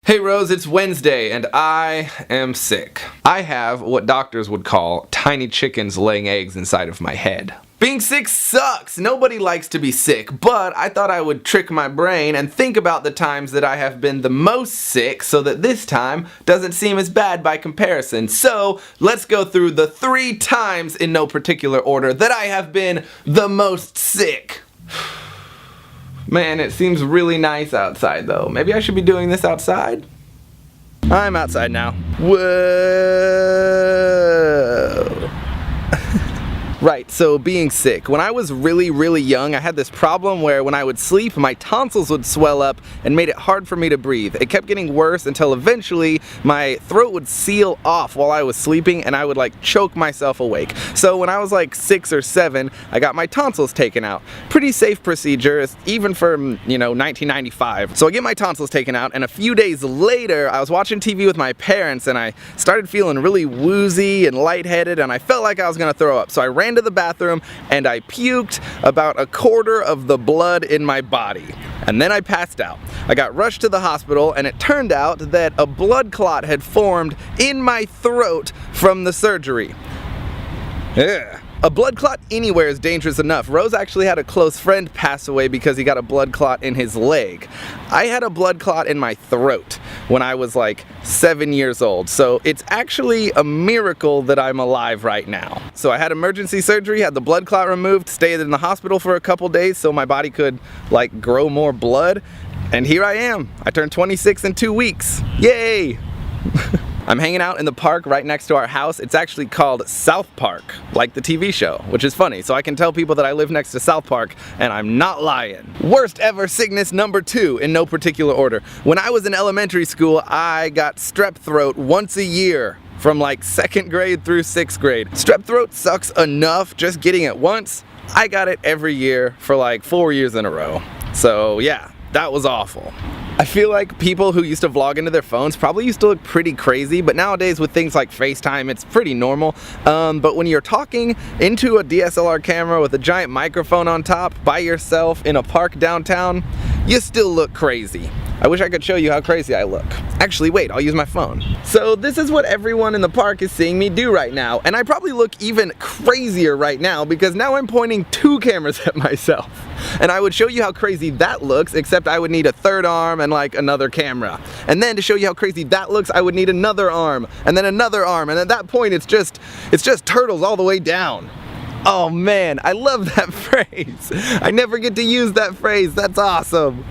Hey Rose, it's Wednesday and I am sick. I have what doctors would call tiny chickens laying eggs inside of my head. Being sick sucks! Nobody likes to be sick, but I thought I would trick my brain and think about the times that I have been the most sick so that this time doesn't seem as bad by comparison. So, let's go through the 3 times in no particular order that I have been the most sick. Man, it seems really nice outside though. Maybe I should be doing this outside? I'm outside now. Whoa. Right, so being sick. When I was really young, I had this problem where when I would sleep, my tonsils would swell up and made it hard for me to breathe. It kept getting worse until eventually my throat would seal off while I was sleeping and I would like choke myself awake. So when I was like 6 or 7, I got my tonsils taken out. Pretty safe procedure, even for, 1995. So I get my tonsils taken out and a few days later, I was watching TV with my parents and I started feeling really woozy and lightheaded and I felt like I was gonna throw up. So I ran to the bathroom and I puked about 1/4 of the blood in my body. And then I passed out. I got rushed to the hospital and it turned out that a blood clot had formed in my throat from the surgery. Ugh. A blood clot anywhere is dangerous enough. Rose actually had a close friend pass away because he got a blood clot in his leg. I had a blood clot in my throat when I was like 7 years old, so it's actually a miracle that I'm alive right now. So I had emergency surgery, had the blood clot removed, stayed in the hospital for a couple days so my body could like grow more blood, and here I am. I turned 26 in 2 weeks. Yay! I'm hanging out in the park right next to our house. It's actually called South Park, like the TV show, which is funny. So I can tell people that I live next to South Park, and I'm not lying. Worst ever sickness number 2, in no particular order. When I was in elementary school, I got strep throat once a year. From like 2nd grade through 6th grade. Strep throat sucks enough just getting it once. I got it every year for like 4 years in a row. So yeah, that was awful. I feel like people who used to vlog into their phones probably used to look pretty crazy, but nowadays with things like FaceTime, it's pretty normal. But when you're talking into a DSLR camera with a giant microphone on top by yourself in a park downtown, you still look crazy. I wish I could show you how crazy I look. Actually, wait, I'll use my phone. So this is what everyone in the park is seeing me do right now, and I probably look even crazier right now because now I'm pointing 2 cameras at myself. And I would show you how crazy that looks, except I would need a 3rd arm and like another camera. And then to show you how crazy that looks, I would need another arm, and then another arm, and at that point it's just turtles all the way down. Oh man, I love that phrase. I never get to use that phrase, that's awesome.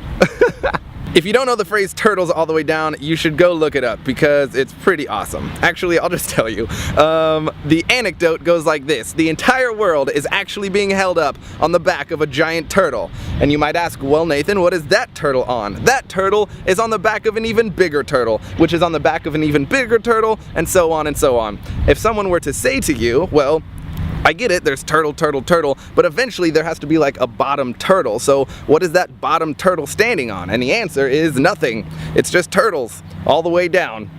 If you don't know the phrase turtles all the way down, you should go look it up because it's pretty awesome. Actually, I'll just tell you. The anecdote goes like this. The entire world is actually being held up on the back of a giant turtle. And you might ask, well Nathan, what is that turtle on? That turtle is on the back of an even bigger turtle, which is on the back of an even bigger turtle, and so on and so on. If someone were to say to you, well, I get it, there's turtle, but eventually there has to be like a bottom turtle. So what is that bottom turtle standing on? And the answer is nothing. It's just turtles all the way down.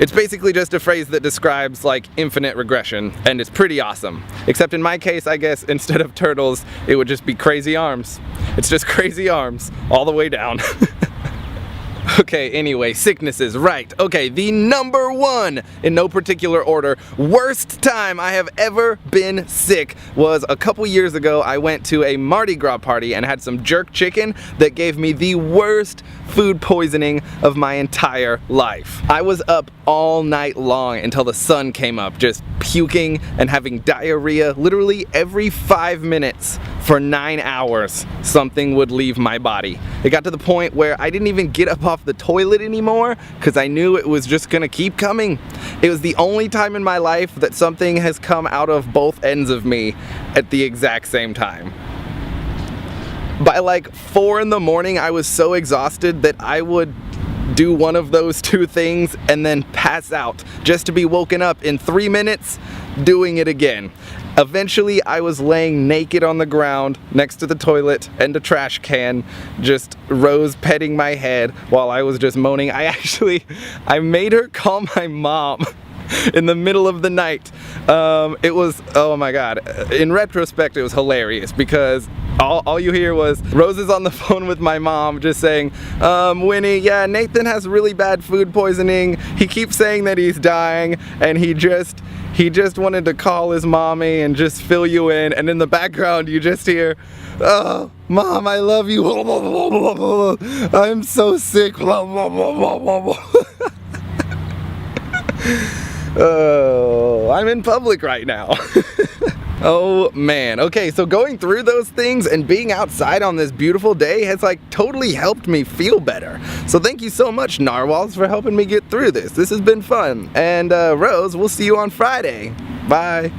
It's basically just a phrase that describes like infinite regression, and it's pretty awesome. Except in my case, I guess, instead of turtles, it would just be crazy arms. It's just crazy arms all the way down. Okay, anyway, sicknesses, right. Okay, the number 1, in no particular order, worst time I have ever been sick was a couple years ago. I went to a Mardi Gras party and had some jerk chicken that gave me the worst food poisoning of my entire life. I was up all night long until the sun came up, just puking and having diarrhea literally every 5 minutes for 9 hours. Something would leave my body. It got to the point where I didn't even get up off the toilet anymore because I knew it was just gonna keep coming. It was the only time in my life that something has come out of both ends of me at the exact same time. By like 4 in the morning, I was so exhausted that I would do one of those 2 things and then pass out just to be woken up in 3 minutes doing it again. Eventually I was laying naked on the ground next to the toilet and a trash can, just Rose petting my head while I was just moaning. I made her call my mom in the middle of the night. It was, oh my god, in retrospect it was hilarious because all you hear was Rose is on the phone with my mom just saying, Winnie, yeah, Nathan has really bad food poisoning. He keeps saying that he's dying, and he just wanted to call his mommy and just fill you in. And in the background you just hear, oh, Mom, I love you. I'm so sick. Oh, I'm in public right now. Oh man. Okay, so going through those things and being outside on this beautiful day has like totally helped me feel better. So thank you so much, Narwhals, for helping me get through this. This has been fun. And Rose, we'll see you on Friday. Bye.